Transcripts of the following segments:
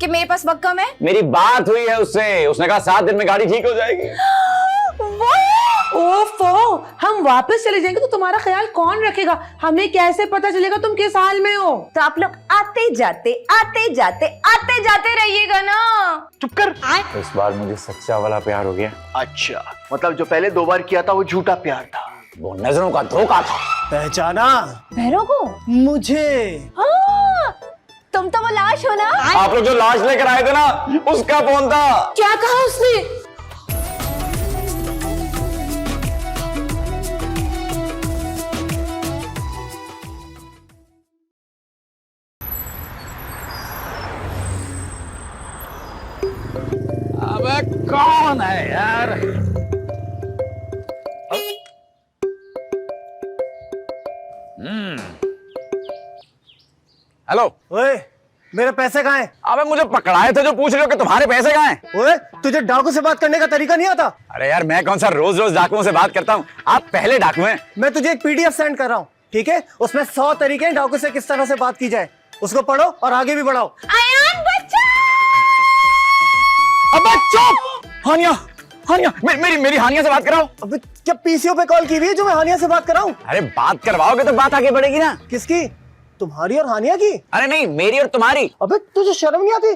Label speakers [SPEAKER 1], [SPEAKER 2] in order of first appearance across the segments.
[SPEAKER 1] मेरे पास वक्त कम है?
[SPEAKER 2] मेरी बात हुई है उससे, उसने कहा 7 दिन में गाड़ी ठीक हो जाएगी।
[SPEAKER 3] ओफो, हम वापस चले जाएंगे तो तुम्हारा ख्याल कौन रखेगा? हमें कैसे पता चलेगा तुम किस हाल में हो?
[SPEAKER 1] तो आप लोग आते जाते रहिएगा ना।
[SPEAKER 4] चुप कर।
[SPEAKER 2] तो इस बार मुझे सच्चा वाला प्यार हो गया।
[SPEAKER 4] अच्छा, मतलब जो पहले 2 बार किया था वो झूठा प्यार था।
[SPEAKER 2] वो नजरों का धोखा था।
[SPEAKER 4] पहचाना
[SPEAKER 1] भैरव को?
[SPEAKER 4] मुझे।
[SPEAKER 1] हाँ, तुम तो वो लाश हो ना?
[SPEAKER 2] आप लोग जो लाश लेकर आए थे ना, उसका फोन था।
[SPEAKER 3] क्या कहा उसने?
[SPEAKER 2] अबे कौन है यार? हेलो।
[SPEAKER 4] ओए, मेरे पैसे कहाँ हैं?
[SPEAKER 2] अबे मुझे पकड़ाए थे जो पूछ रहे हो कि तुम्हारे पैसे कहाँ हैं?
[SPEAKER 4] ओए, तुझे डाकू से बात करने का तरीका नहीं आता?
[SPEAKER 2] अरे यार मैं कौन सा रोज रोज डाकुओं से बात करता हूँ, आप पहले डाकू हैं।
[SPEAKER 4] मैं तुझे एक पीडीएफ सेंड कर रहा हूँ, ठीक है? उसमें 100 तरीके हैं डाकू से किस तरह से बात की जाए। उसको पढ़ो और आगे भी बढ़ाओ।
[SPEAKER 1] अयान बच्चा!
[SPEAKER 2] अबे चुप! हानिया, हानिया, मेरी हानिया से बात कराओ।
[SPEAKER 4] अबे क्या पीसीओ पे कॉल की हुई है जो मैं हानिया से बात कराऊं?
[SPEAKER 2] अरे बात करवाओगे तो बात आगे बढ़ेगी ना।
[SPEAKER 4] किसकी? तुम्हारी और हानिया की?
[SPEAKER 2] अरे नहीं, मेरी और तुम्हारी।
[SPEAKER 4] अबे तुझे शर्म नहीं आती?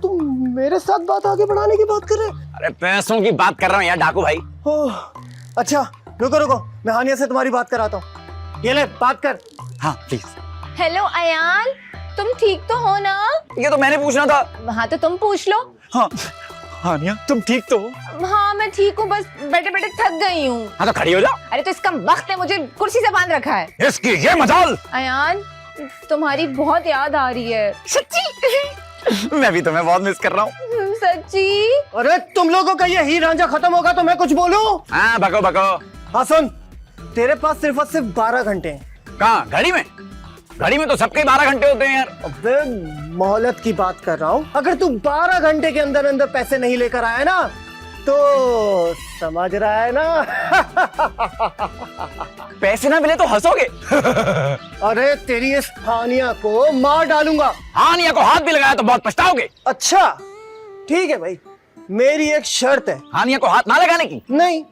[SPEAKER 4] तुम मेरे साथ बात आगे बढ़ाने की बात कर रहे?
[SPEAKER 2] अरे पैसों की बात कर रहा हूँ यार डाकू भाई।
[SPEAKER 4] ओह, अच्छा रुको रुको, मैं हानिया से तुम्हारी बात कराता हूँ। ये ले बात कर।
[SPEAKER 2] हाँ प्लीज।
[SPEAKER 1] हेलो अयान, तुम ठीक तो हो ना?
[SPEAKER 2] ये तो मैंने पूछना था।
[SPEAKER 1] हाँ तो तुम पूछ लो।
[SPEAKER 2] हाँ हानिया तुम ठीक तो हो?
[SPEAKER 1] हाँ मैं ठीक हूँ, बस बैठे बैठे थक गई हूँ।
[SPEAKER 2] हाँ तो खड़ी हो जा।
[SPEAKER 1] अरे तो इसका वक्त है, मुझे कुर्सी से बांध रखा है।
[SPEAKER 2] इसकी ये मजाल।
[SPEAKER 1] अयान तुम्हारी बहुत याद आ रही है।
[SPEAKER 2] सच्ची? मैं भी तुम्हें बहुत मिस कर रहा हूँ।
[SPEAKER 1] सच्ची?
[SPEAKER 4] अरे तुम लोगों का ये हीर रांझा खत्म होगा तो मैं कुछ बोलूं?
[SPEAKER 2] हाँ बको बको।
[SPEAKER 4] हाँ सुन, तेरे पास सिर्फ और सिर्फ 12 घंटे हैं।
[SPEAKER 2] कहाँ? घड़ी में? घड़ी में तो सबके 12 घंटे होते हैं यार।
[SPEAKER 4] अबे मोहलत की बात कर रहा हूँ। अगर तू 12 घंटे के अंदर अंदर पैसे नहीं लेकर आया ना तो समझ रहा है ना?
[SPEAKER 2] पैसे ना मिले तो हंसोगे।
[SPEAKER 4] अरे तेरी इस हानिया को मार डालूंगा।
[SPEAKER 2] हानिया को हाथ भी लगाया तो बहुत पछताओगे।
[SPEAKER 4] अच्छा ठीक है भाई, मेरी एक शर्त है।
[SPEAKER 2] हानिया को हाथ ना लगाने की?
[SPEAKER 4] नहीं,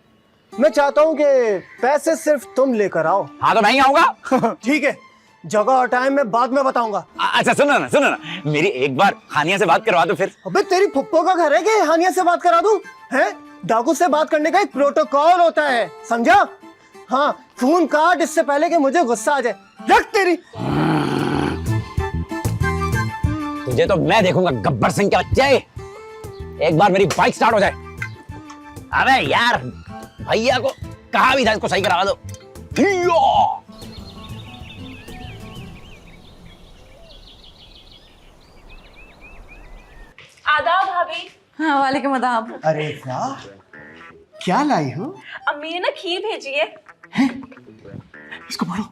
[SPEAKER 4] मैं चाहता हूँ कि पैसे सिर्फ तुम लेकर आओ।
[SPEAKER 2] हाँ तो मैं ही आऊंगा।
[SPEAKER 4] ठीक है, जगह और टाइम मैं बाद में बताऊंगा।
[SPEAKER 2] अच्छा सुनो ना, मेरी एक बार हानिया से बात करवा दो फिर।
[SPEAKER 4] अबे तेरी फुप्पो का घर है कि हानिया से बात करा दूं? हैं? डाकू से बात करने का एक प्रोटोकॉल होता है, समझा? हाँ, फोन काट इससे पहले कि मुझे गुस्सा आ जाए। रख तेरी।
[SPEAKER 2] तुझे तो मैं देखूंगा गब्बर सिंह के बच्चे। एक बार मेरी बाइक स्टार्ट हो जाए। अबे यार भैया को कहा भी था इसको सही करवा दो।
[SPEAKER 5] आदाब भाभी।
[SPEAKER 3] हाँ वालेकुम आदाब।
[SPEAKER 4] अरे वाह, क्या लाई हो?
[SPEAKER 5] अम्मी ने ना खीर भेजी है।
[SPEAKER 4] इसको पढ़ो।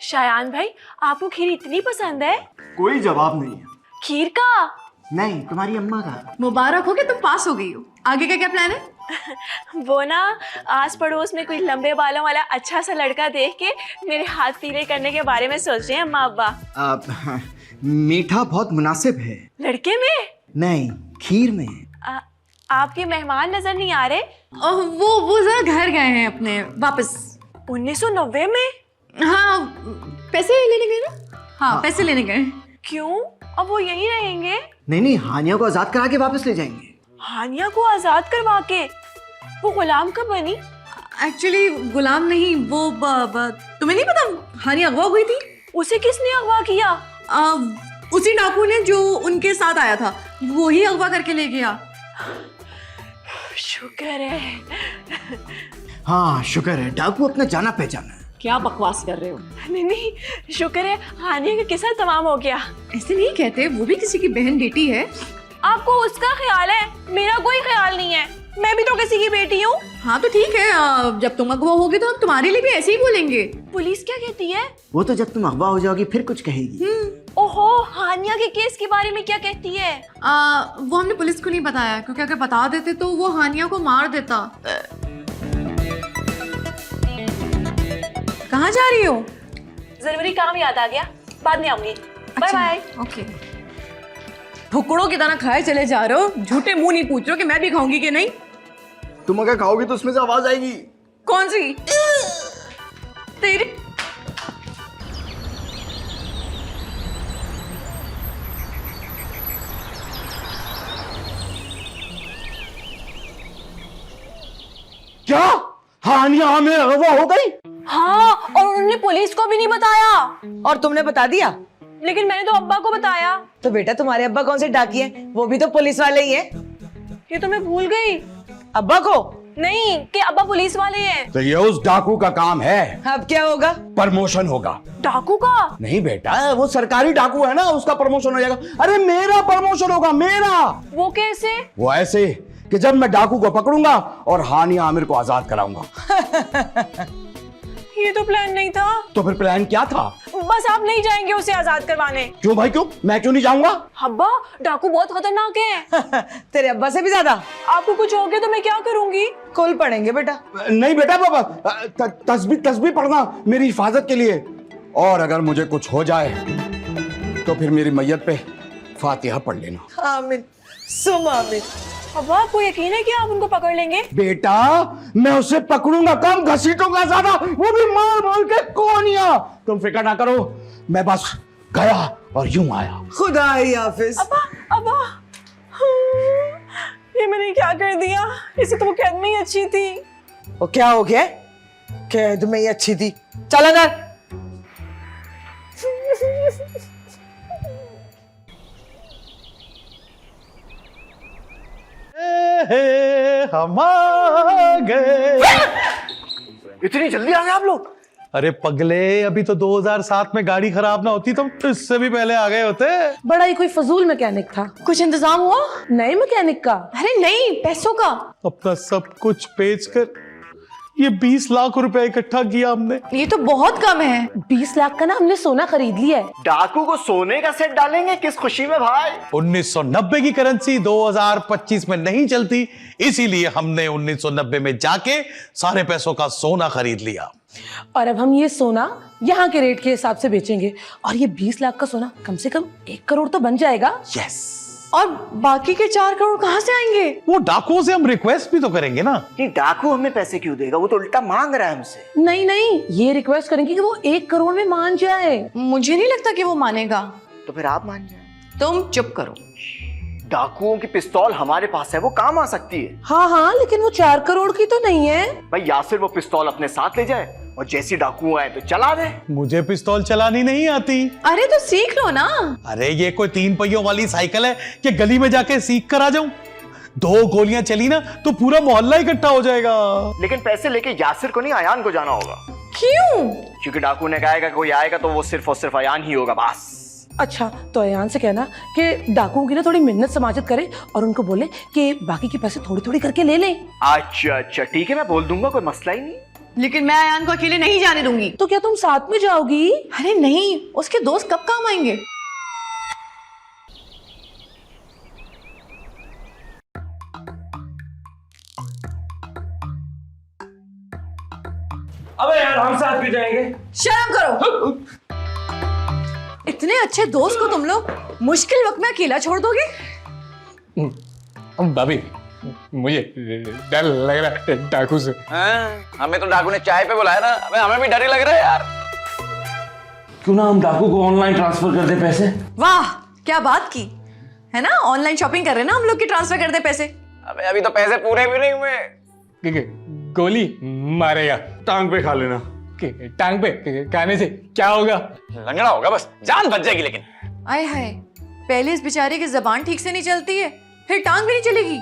[SPEAKER 5] शायान भाई, आपको खीर इतनी पसंद है?
[SPEAKER 4] कोई जवाब नहीं है।
[SPEAKER 5] खीर का?
[SPEAKER 4] नहीं, तुम्हारी अम्मा का।
[SPEAKER 3] मुबारक हो कि तुम पास हो गई हो। आगे का क्या प्लान है?
[SPEAKER 5] वो ना आस पड़ोस में कोई लंबे बालों वाला अच्छा सा लड़का देख के मेरे हाथ पीले करने के बारे में सोच रहे हैं अम्मा अब्बा।
[SPEAKER 6] मीठा बहुत मुनासिब है।
[SPEAKER 5] लड़के में?
[SPEAKER 6] नहीं, खीर में।
[SPEAKER 5] आपके मेहमान नजर नहीं आ रहे?
[SPEAKER 3] वो जरा घर गए हैं अपने वापस।
[SPEAKER 5] 1990 में?
[SPEAKER 3] हाँ पैसे लेने गए ना। हाँ पैसे लेने गए।
[SPEAKER 5] क्यों, अब वो यहीं रहेंगे?
[SPEAKER 6] नहीं, हानिया को आजाद करा के वापस ले जाएंगे।
[SPEAKER 5] हानिया को आजाद करवा के? वो गुलाम कब बनी?
[SPEAKER 3] एक्चुअली गुलाम नहीं, वो तुम्हें नहीं पता हानिया अगवा हुई थी।
[SPEAKER 5] उसे किसने अगवा किया?
[SPEAKER 3] उसी डाकू ने जो उनके साथ आया था, वो ही अगवा करके ले गया।
[SPEAKER 5] शुक्र है।
[SPEAKER 6] हाँ शुक्र है, डाकू अपना जाना पहचाना है।
[SPEAKER 3] क्या बकवास कर रहे हो?
[SPEAKER 5] नहीं, शुक्र है हानिया का किस्सा तमाम हो गया।
[SPEAKER 3] ऐसे नहीं कहते, वो भी किसी की बहन बेटी है।
[SPEAKER 5] आपको उसका ख्याल है, मेरा कोई ख्याल नहीं है। मैं भी तो किसी की बेटी हूँ।
[SPEAKER 3] हाँ तो ठीक है, जब तुम अगवा होगे तो हम तुम्हारे लिए भी ऐसे ही बोलेंगे।
[SPEAKER 5] पुलिस क्या कहती है?
[SPEAKER 6] वो तो जब तुम अगवा हो जाओगी फिर कुछ कहेगी।
[SPEAKER 5] ओहो, हानिया के केस के बारे में क्या कहती है?
[SPEAKER 3] वो हमने पुलिस को नहीं बताया, क्योंकि अगर बता देते तो वो हानिया को मार देता। कहाँ जा रही हो?
[SPEAKER 5] जरूरी काम याद आ गया, बाद में आऊंगी। Bye bye.
[SPEAKER 1] ओके।
[SPEAKER 7] ठुकड़ों की तरह खाए चले जा रहे हो, झूठे मुंह नहीं पूछ रहे हो कि मैं भी खाऊंगी कि नहीं।
[SPEAKER 6] तुम अगर खाओगी तो उसमें से आवाज आएगी।
[SPEAKER 7] कौन सी? तेरी।
[SPEAKER 6] क्या हानिया हमें अगवा हो गई?
[SPEAKER 5] हाँ, और उन्होंने पुलिस को भी नहीं बताया।
[SPEAKER 3] और तुमने बता दिया?
[SPEAKER 5] लेकिन मैंने तो अब्बा को बताया।
[SPEAKER 3] तो बेटा तुम्हारे अब्बा कौन से डाकिए हैं? वो भी तो पुलिस वाले ही हैं।
[SPEAKER 5] ये तो मैं भूल गई।
[SPEAKER 3] अब्बा को?
[SPEAKER 5] नहीं, कि अब्बा पुलिस वाले हैं।
[SPEAKER 2] तो ये उस डाकू का काम है।
[SPEAKER 3] अब क्या होगा?
[SPEAKER 2] प्रमोशन होगा।
[SPEAKER 5] डाकू का?
[SPEAKER 2] नहीं बेटा,
[SPEAKER 6] वो सरकारी डाकू है ना, उसका प्रमोशन हो जाएगा। अरे मेरा प्रमोशन होगा, मेरा।
[SPEAKER 5] वो कैसे?
[SPEAKER 2] वो ऐसे कि जब मैं डाकू को पकड़ूंगा और हानिया आमिर को आजाद कराऊंगा।
[SPEAKER 5] ये तो प्लान नहीं था।
[SPEAKER 2] तो फिर प्लान क्या था?
[SPEAKER 5] बस आप नहीं जाएंगे उसे आजाद करवाने?
[SPEAKER 2] क्यों भाई, क्यों? मैं क्यों नहीं जाऊंगा?
[SPEAKER 5] अब्बा, डाकू बहुत खतरनाक है।
[SPEAKER 3] तेरे अब्बा से भी ज्यादा?
[SPEAKER 5] आपको कुछ हो गया तो मैं क्या करूंगी?
[SPEAKER 3] कुल पढ़ेंगे बेटा।
[SPEAKER 2] नहीं बेटा, बाबा तस्बीह पढ़ना मेरी हिफाजत के लिए। और अगर मुझे कुछ हो जाए तो फिर मेरी मैयत पे फातिहा पढ़ लेना।
[SPEAKER 3] आमीन सुम आमीन।
[SPEAKER 5] अब्बा, आपको यकीन है कि आप उनको पकड़ लेंगे?
[SPEAKER 2] बेटा, मैं उसे पकड़ूंगा कम, घसीटूंगा ज्यादा, वो भी मार मार के कोनिया। तुम फिक्र ना करो, मैं बस गया और यूं आया।
[SPEAKER 3] खुदा ही हाफिज।
[SPEAKER 5] अब्बा, ये मैंने क्या कर दिया? इसे तो वो कैद में ही अच्छी थी।
[SPEAKER 3] वो क्या हो गया? कैद में ही अच्छी थी। चल अंदर।
[SPEAKER 8] हम आ गए।
[SPEAKER 6] इतनी जल्दी आ गए आप लोग?
[SPEAKER 8] अरे पगले, अभी तो 2007 में गाड़ी खराब ना होती तो इससे भी पहले आ गए होते।
[SPEAKER 3] बड़ा ही कोई फजूल मैकेनिक था।
[SPEAKER 7] कुछ इंतजाम हुआ?
[SPEAKER 3] नए मैकेनिक का?
[SPEAKER 7] अरे नहीं, पैसों का।
[SPEAKER 8] अपना सब कुछ बेचकर ये 20 लाख रुपए इकट्ठा किया हमने।
[SPEAKER 7] ये तो बहुत कम है।
[SPEAKER 3] 20 लाख का ना हमने सोना खरीद लिया है।
[SPEAKER 6] डाकू को सोने का सेट डालेंगे, किस खुशी में भाई?
[SPEAKER 8] 1990 की करेंसी 2025 में नहीं चलती, इसीलिए हमने 1990 में जाके सारे पैसों का सोना खरीद लिया।
[SPEAKER 3] और अब हम ये सोना यहाँ के रेट के हिसाब से बेचेंगे और ये 20 लाख का सोना कम से कम 1 करोड़ तो बन जाएगा।
[SPEAKER 8] यस।
[SPEAKER 7] और बाकी के 4 करोड़ कहाँ से आएंगे?
[SPEAKER 8] वो डाकुओं से हम रिक्वेस्ट भी तो करेंगे ना।
[SPEAKER 6] नहीं, डाकू हमें पैसे क्यों देगा? वो तो उल्टा मांग रहा है हमसे।
[SPEAKER 3] नहीं नहीं, ये रिक्वेस्ट करेंगे कि वो 1 करोड़ में मान जाए।
[SPEAKER 7] मुझे नहीं लगता कि वो मानेगा।
[SPEAKER 6] तो फिर आप मान जाए।
[SPEAKER 7] तुम चुप करो।
[SPEAKER 6] डाकुओं की पिस्तौल हमारे पास है, वो काम आ सकती है।
[SPEAKER 3] हाँ हाँ, लेकिन वो 4 करोड़ की तो नहीं है।
[SPEAKER 6] भाई यासिर वो पिस्तौल अपने साथ ले जाए और जैसी डाकू आए तो चला दे।
[SPEAKER 8] मुझे पिस्तौल चलानी नहीं आती।
[SPEAKER 7] अरे तो सीख लो ना।
[SPEAKER 8] अरे ये कोई 3 पहियों वाली साइकिल है कि गली में जाके सीख कर आ जाऊं? 2 गोलियां चली ना तो पूरा मोहल्ला इकट्ठा हो जाएगा।
[SPEAKER 6] लेकिन पैसे लेके यासिर को नहीं, अयान को जाना होगा।
[SPEAKER 7] क्यों?
[SPEAKER 6] क्योंकि डाकू ने कहा कोई आएगा तो वो सिर्फ और सिर्फ अयान ही होगा बस।
[SPEAKER 3] अच्छा, तो अयान से कहना कि डाकुओं की ना थोड़ी मिन्नत समाजत करे और उनको बोले कि बाकी के पैसे थोड़ी थोड़ी करके ले लें।
[SPEAKER 6] अच्छा अच्छा ठीक है, मैं बोल दूंगा, कोई मसला ही नहीं।
[SPEAKER 7] लेकिन मैं अयान को अकेले नहीं जाने दूंगी।
[SPEAKER 3] तो क्या तुम साथ में जाओगी?
[SPEAKER 7] अरे नहीं, उसके दोस्त कब काम आएंगे?
[SPEAKER 9] अबे यार, हम साथ भी जाएंगे।
[SPEAKER 7] शर्म करो। इतने अच्छे दोस्त को तुम लोग मुश्किल वक्त में अकेला छोड़ दोगे?
[SPEAKER 9] भाभी, मुझे डर लग रहा है डाकू से।
[SPEAKER 2] हमें तो डाकू ने चाय पे बुलाया ना, हमें भी डर ही लग रहा है यार।
[SPEAKER 9] क्यों ना हम डाकू को ऑनलाइन ट्रांसफर कर दे पैसे?
[SPEAKER 7] वाह, क्या बात की है ना। ऑनलाइन शॉपिंग कर रहे हैं ना हम लोग की, ट्रांसफर कर दे पैसे।
[SPEAKER 2] अबे अभी तो पैसे पूरे भी नहीं हुए।
[SPEAKER 9] ठीक है, गोली मारेगा, टांग पे खा लेना। टांग पे खाने से क्या होगा?
[SPEAKER 2] लंगड़ा होगा, बस जान बच जाएगी। लेकिन
[SPEAKER 7] आय हाय, पहले इस बेचारे की जबान ठीक से नहीं चलती है, फिर टांग भी नहीं चलेगी।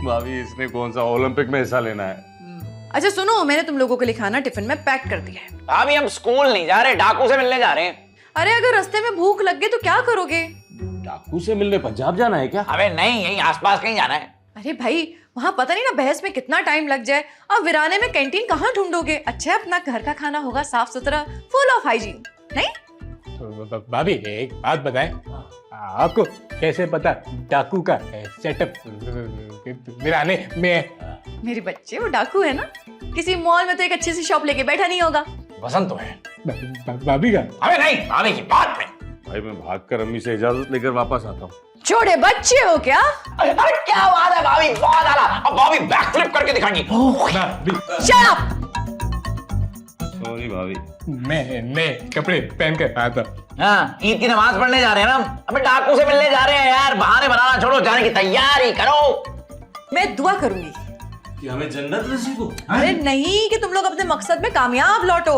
[SPEAKER 8] भाभी, इसने कौन सा ओलंपिक में हिस्सा लेना है?
[SPEAKER 7] अच्छा सुनो, मैंने तुम लोगों के लिए खाना टिफिन में पैक कर दिया है।
[SPEAKER 2] अभी हम स्कूल नहीं जा रहे, डाकू से मिलने जा रहे हैं।
[SPEAKER 7] अरे अगर रास्ते में भूख लग गई तो क्या करोगे?
[SPEAKER 9] डाकू से मिलने पंजाब जाना है क्या?
[SPEAKER 2] अबे नहीं, यहीं आसपास कहीं जाना है।
[SPEAKER 7] अरे भाई, वहाँ पता नहीं ना बहस में कितना टाइम लग जाए। अब वीराने में कैंटीन कहाँ ढूंढोगे? अच्छा, अपना घर का खाना होगा, साफ सुथरा, फुल ऑफ हाइजीन। नहीं
[SPEAKER 9] तो भाभी एक बात बताएं, आपको कैसे पता डाकू का सेटअप वीराने में है?
[SPEAKER 7] मेरे बच्चे, वो डाकू है ना, किसी मॉल में तो एक अच्छी सी शॉप लेके बैठा नहीं होगा।
[SPEAKER 2] पसंद तो है।
[SPEAKER 9] भाभी का
[SPEAKER 2] अबे नहीं, भाभी की बात में।
[SPEAKER 10] भाई मैं भागकर अम्मी से इजाजत लेकर वापस आता हूँ।
[SPEAKER 7] छोटे बच्चे हो क्या?
[SPEAKER 2] अरे क्या बात है भाभी, बहुत आला। अब भाभी बैक फ्लिप करके दिखाएंगी।
[SPEAKER 7] Shut up!
[SPEAKER 10] सॉरी भाभी।
[SPEAKER 9] मैं कपड़े पहन कर आता हूँ।
[SPEAKER 2] हाँ, ईद की नमाज पढ़ने जा रहे हैं ना, अबे डाकू से मिलने जा रहे हैं यार। बहाने बनाना छोड़ो, जाने की तैयारी करो।
[SPEAKER 7] मैं दुआ करूंगी
[SPEAKER 10] कि हमें जन्नत नसीब हो।
[SPEAKER 7] अरे नहीं, कि तुम लोग अपने मकसद में कामयाब लौटो।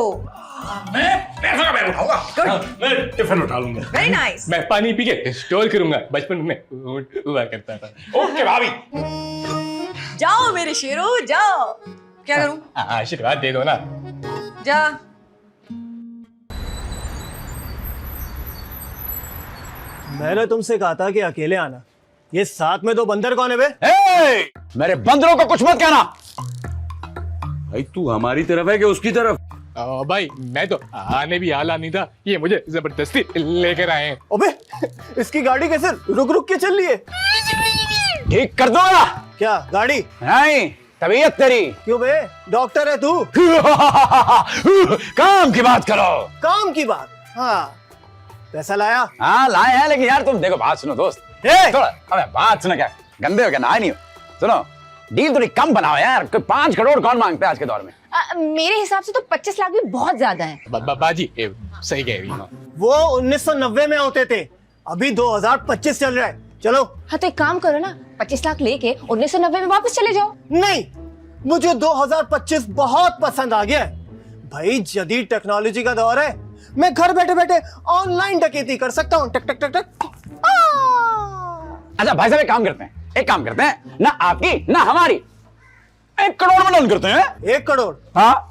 [SPEAKER 2] मैं पैसा का बैग उठाऊंगा।
[SPEAKER 10] मैं टिफिन उठा लूंगा।
[SPEAKER 7] Very nice.
[SPEAKER 9] मैं पानी पी के स्टोर करूंगा, बचपन में हुआ करता था।
[SPEAKER 2] ओके भाभी।
[SPEAKER 7] जाओ मेरे शेरो जाओ। क्या करूं?
[SPEAKER 9] आशीर्वाद दे दो ना।
[SPEAKER 7] जा।
[SPEAKER 4] मैंने तुमसे कहा था कि अकेले आना। ये साथ में दो बंदर कौन है बे?
[SPEAKER 2] ए, मेरे बंदरों को कुछ मत कहना।
[SPEAKER 10] भाई तू हमारी तरफ है कि उसकी तरफ?
[SPEAKER 9] भाई मैं तो आने भी आला नहीं था, ये मुझे जबरदस्ती लेकर आए हैं।
[SPEAKER 4] अबे इसकी गाड़ी कैसे रुक रुक के चल रही है?
[SPEAKER 2] ठीक कर दूंगा।
[SPEAKER 4] क्या गाड़ी?
[SPEAKER 2] नहीं, तबीयत तेरी।
[SPEAKER 4] क्यों बे, डॉक्टर है तू?
[SPEAKER 2] काम की बात करो।
[SPEAKER 4] काम की बात? हाँ, पैसा लाया?
[SPEAKER 2] हाँ लाए हैं, लेकिन यार तुम देखो, बात सुनो दोस्त। थोड़ा अबे बात सुनो, क्या गंदे हो क्या, नहाए नहीं हो? सुनो, डील थोड़ी कम बनाओ यार। कोई 5 करोड़ कौन मांगता है आज के दौर में?
[SPEAKER 1] मेरे हिसाब से तो 25 लाख भी बहुत ज्यादा है।
[SPEAKER 9] बाजी सही कह रही हो।
[SPEAKER 4] वो 1990 में होते थे, अभी 2025 चल रहा है। चलो।
[SPEAKER 1] हाँ तो एक काम करो ना, 25 लाख लेके 1990 में वापस चले जाओ।
[SPEAKER 4] नहीं, मुझे 2025 बहुत पसंद आ गया है। भाई जदीद टेक्नोलॉजी का दौर है, मैं घर बैठे बैठे ऑनलाइन डकैती कर सकता हूँ। टक टक टक टक।
[SPEAKER 2] अच्छा भाई साहब, एक काम करते हैं, ना आपकी ना हमारी 1 करोड़ में डन करते हैं।
[SPEAKER 4] 1 करोड़?
[SPEAKER 2] हाँ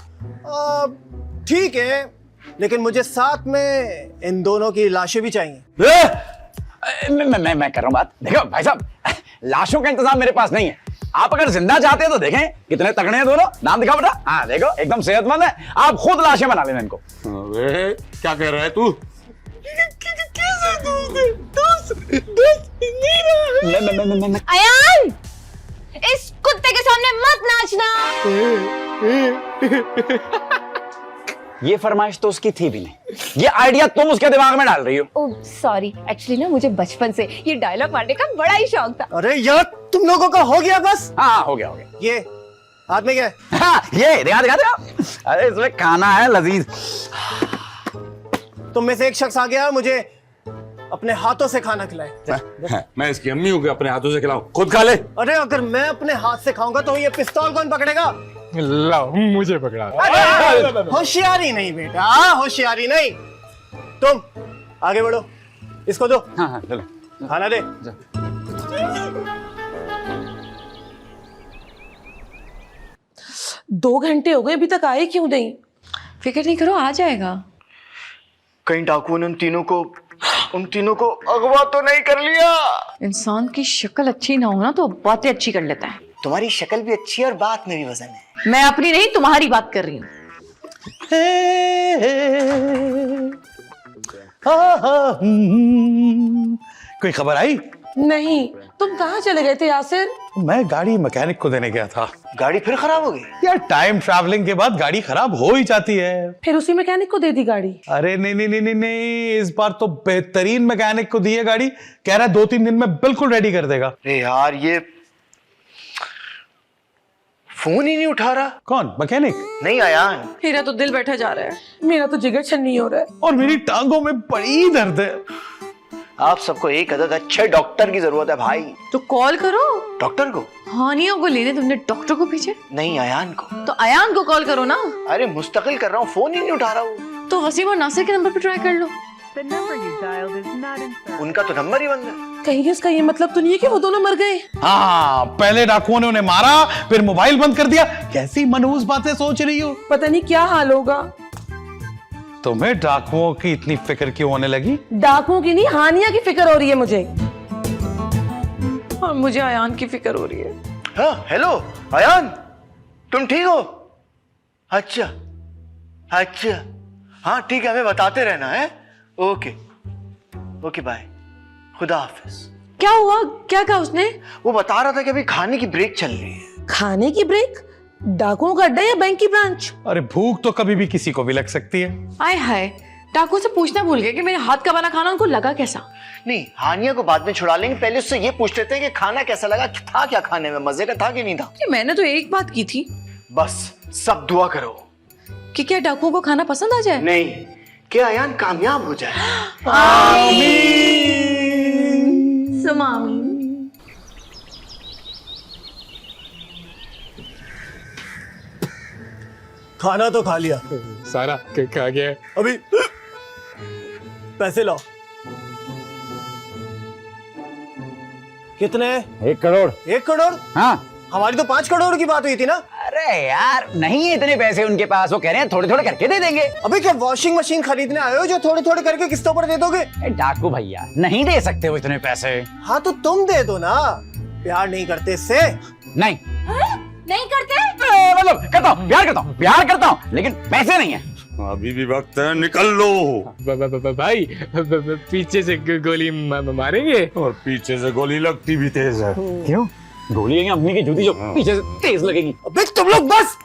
[SPEAKER 4] ठीक है, लेकिन मुझे साथ में इन दोनों की लाशें भी चाहिए।
[SPEAKER 2] मैं कर रहा हूँ बात। देखो भाई साहब, लाशों का इंतजाम मेरे पास नहीं है। आप अगर जिंदा चाहते हैं तो देखें कितने तगड़े हैं दोनों। नाम दिखा बेटा। हाँ देखो, एकदम सेहतमंद है। आप खुद लाशें बना लेना इनको।
[SPEAKER 10] अबे क्या कह रहा है तू?
[SPEAKER 1] अयान, इस कुत्ते के सामने मत नाचना।
[SPEAKER 2] ये फरमाइश तो उसकी थी भी नहीं, ये आइडिया तुम उसके दिमाग में डाल रही हो।
[SPEAKER 1] ओह सॉरी, एक्चुअली ना मुझे बचपन से ये डायलॉग मारने का बड़ा ही शौक था।
[SPEAKER 4] अरे यार, तुम लोगों का हो गया बस।
[SPEAKER 2] हाँ हो गया।
[SPEAKER 4] ये हाथ में क्या है?
[SPEAKER 2] हाँ ये दिखा। अरे इसमें खाना है लजीज।
[SPEAKER 4] तुम में से एक शख्स आ गया, मुझे अपने हाथों से खाना खिलाए।
[SPEAKER 10] मैं इसकी अम्मी हूँ कि अपने हाथों से खिलाऊं? खुद खा ले।
[SPEAKER 4] अरे अगर मैं अपने हाथ से खाऊंगा तो ये पिस्तौल कौन पकड़ेगा?
[SPEAKER 9] लाओ मुझे पकड़ा।
[SPEAKER 4] होशियारी नहीं बेटा, होशियारी नहीं। तुम आगे बढ़ो, इसको दो।
[SPEAKER 2] हाँ चलो
[SPEAKER 4] खाना दे।
[SPEAKER 3] 2 घंटे हो गए, अभी तक आए क्यों नहीं?
[SPEAKER 7] फिक्र नहीं करो, आ जाएगा।
[SPEAKER 4] कहीं डाकुओं ने उन तीनों को अगवा तो नहीं कर लिया?
[SPEAKER 7] इंसान की शक्ल अच्छी ना हो ना तो बातें अच्छी कर लेता है।
[SPEAKER 4] तुम्हारी शक्ल भी अच्छी है और बात में भी वजन है।
[SPEAKER 7] मैं अपनी नहीं तुम्हारी बात कर रही हूँ।
[SPEAKER 8] कोई खबर आई?
[SPEAKER 3] नहीं, तुम कहाँ चले गए थे यासिर?
[SPEAKER 8] मैं गाड़ी मैकेनिक को देने गया था।
[SPEAKER 4] गाड़ी फिर खराब हो गई?
[SPEAKER 8] यार टाइम ट्रैवलिंग के बाद गाड़ी खराब हो ही जाती है।
[SPEAKER 3] फिर उसी मैकेनिक को दे दी गाड़ी?
[SPEAKER 8] अरे नहीं, इस बार तो बेहतरीन मैकेनिक को दी है गाड़ी। कह रहा है 2-3 दिन में बिल्कुल रेडी कर देगा।
[SPEAKER 4] अरे यार, ये फोन ही नहीं उठा रहा।
[SPEAKER 8] कौन मैकेनिक?
[SPEAKER 4] नहीं अयान।
[SPEAKER 7] मेरा तो दिल बैठा जा रहा है।
[SPEAKER 3] मेरा तो जिगर छन्नी हो रहा है।
[SPEAKER 8] और मेरी टांगों में बड़ी दर्द है।
[SPEAKER 4] आप सबको एक अदद अच्छे डॉक्टर की जरूरत है भाई।
[SPEAKER 7] तो कॉल करो
[SPEAKER 4] डॉक्टर को?
[SPEAKER 7] हानियों को लेने तुमने डॉक्टर को भेजा?
[SPEAKER 4] नहीं, अयान को।
[SPEAKER 7] तो अयान को कॉल करो ना।
[SPEAKER 4] अरे मुस्तकिल कर रहा हूँ, फोन ही नहीं उठा रहा हूँ।
[SPEAKER 7] तो वसीम और नासिर के नंबर पे ट्राई कर लो।
[SPEAKER 4] उनका तो नंबर ही बंद है।
[SPEAKER 3] कहीं इसका ये मतलब तो नहीं है कि वो दोनों मर गए?
[SPEAKER 8] हाँ, पहले डाकुओं ने उन्हें मारा, फिर मोबाइल बंद कर दिया। कैसी मनहूस बातें सोच रही हो?
[SPEAKER 3] पता नहीं क्या हाल होगा।
[SPEAKER 8] तुम्हें डाकुओं की इतनी फिक्र क्यों होने लगी?
[SPEAKER 3] डाकुओं की नहीं, हानिया की फिक्र हो रही है मुझे।
[SPEAKER 7] और मुझे अयान की फिक्र हो रही है।
[SPEAKER 4] हाँ, हेलो अयान, तुम ठीक हो? अच्छा, हाँ ठीक है, हमें बताते रहना है। ओके बाय, खुदा हाफिज।
[SPEAKER 7] क्या हुआ? क्या कहा उसने?
[SPEAKER 4] वो बता रहा था कि अभी खाने की ब्रेक चल रही है।
[SPEAKER 3] खाने की ब्रेक? डाकुओं का अड्डा या बैंक की ब्रांच?
[SPEAKER 8] अरे भूख तो कभी भी किसी को भी लग सकती है।
[SPEAKER 7] आय हाय, डाकू से पूछना भूल गए कि मेरे हाथ का बना खाना उनको लगा कैसा।
[SPEAKER 4] नहीं, हानिया को बाद में छुड़ा लेंगे, पहले उससे ये पूछ लेते हैं कि खाना कैसा लगा, था क्या खाने में, मजे का था कि नहीं था।
[SPEAKER 7] कि मैंने तो एक बात की थी
[SPEAKER 4] बस सब दुआ करो
[SPEAKER 7] कि क्या डाकुओं को खाना पसंद आ जाए।
[SPEAKER 4] नहीं, कि अयान कामयाब हो जाए।
[SPEAKER 7] सुमामी।
[SPEAKER 4] खाना तो खा लिया,
[SPEAKER 9] सारा खा गया।
[SPEAKER 4] अभी पैसे लाओ। कितने?
[SPEAKER 2] 1 करोड़।
[SPEAKER 4] 1 करोड़?
[SPEAKER 2] हाँ।
[SPEAKER 4] हमारी तो 5 करोड़ की बात हुई थी ना।
[SPEAKER 2] अरे यार नहीं है इतने पैसे उनके पास, वो कह रहे हैं थोड़े थोड़े करके दे देंगे।
[SPEAKER 4] अबे क्या वॉशिंग मशीन खरीदने आए हो जो थोड़े थोड़े करके किस्तों पर दे दोगे?
[SPEAKER 2] डाकू भैया नहीं दे सकते हो इतने पैसे।
[SPEAKER 4] हाँ तो तुम दे दो ना, प्यार नहीं करते इससे।
[SPEAKER 2] नहीं
[SPEAKER 1] नहीं करते?
[SPEAKER 2] मतलब करता हूँ, प्यार करता हूँ लेकिन पैसे नहीं है।
[SPEAKER 10] अभी भी वक्त है, निकल लो।
[SPEAKER 9] भाई पीछे से गोली मारेंगे।
[SPEAKER 10] और पीछे से गोली लगती भी तेज है।
[SPEAKER 2] क्यों? गोली लेंगे अपनी की जूती जो पीछे से तेज लगेगी।
[SPEAKER 4] अबे तुम लोग बस।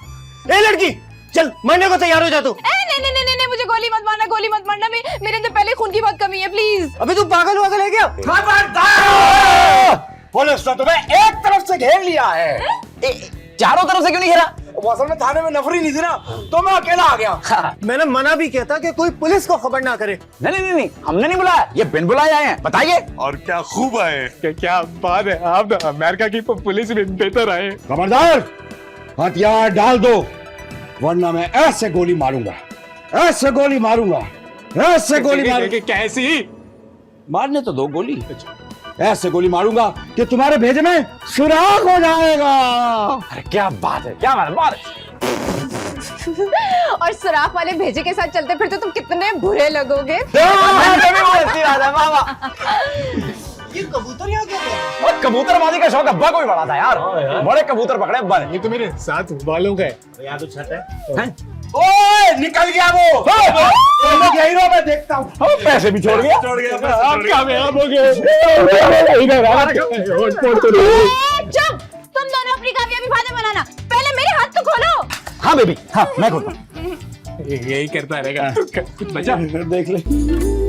[SPEAKER 4] ए लड़की चल मरने को तैयार हो जा तू।
[SPEAKER 1] नहीं, मुझे गोली मत मारना, मेरे अंदर पहले खून की बहुत कमी है, प्लीज।
[SPEAKER 4] अबे तू पागल है क्या?
[SPEAKER 6] पुलिस ने तुम्हें एक तरफ से घेर लिया है।
[SPEAKER 2] चारों तरफ से क्यों नहीं घेरा?
[SPEAKER 6] वो असल में थाने में नफरी नहीं थी ना, तो मैं अकेला आ गया।
[SPEAKER 4] मैंने मना भी किया था कि कोई पुलिस को खबर ना करे।
[SPEAKER 2] नहीं हमने नहीं बुलाया, ये बिन बुलाए आए हैं। बताइए।
[SPEAKER 10] और क्या खूब आए।
[SPEAKER 9] क्या बात है, आप अमेरिका की पुलिस में बेहतर आए।
[SPEAKER 6] खबरदार, हथियार डाल दो वरना मैं ऐसे गोली मारूंगा, ऐसे गोली मारूंगा।
[SPEAKER 9] कैसी?
[SPEAKER 6] मारने तो दो गोली, ऐसे गोली मारूंगा कि तुम्हारे भेजे में सुराग हो जाएगा।
[SPEAKER 2] अरे क्या बात है,
[SPEAKER 1] और सुराख वाले भेजे के साथ चलते फिरते तुम कितने बुरे लगोगे।
[SPEAKER 4] ये कबूतर यहाँ क्या कर?
[SPEAKER 2] और कबूतरबाजी का शौक अब्बा को भी बड़ा था यार। बड़े कबूतर पकड़े अब्बा ने।
[SPEAKER 9] ये तो मेरे साथ वालों का है।
[SPEAKER 4] यहाँ तो छत है।
[SPEAKER 6] ओए निकल गया वो। यही रहो, मैं देखता हूँ।
[SPEAKER 2] पैसे भी छोड़ गया।
[SPEAKER 9] आप कामयाब हो गए।
[SPEAKER 1] चुप, तुम दोनों अपनी कामयाबी फायदे बनाना, पहले मेरे हाथ तो खोलो।
[SPEAKER 2] हाँ बेबी, हाँ मैं खोलता हूँ।
[SPEAKER 9] यही करता रहेगा। कुछ बचा?
[SPEAKER 6] देख ले।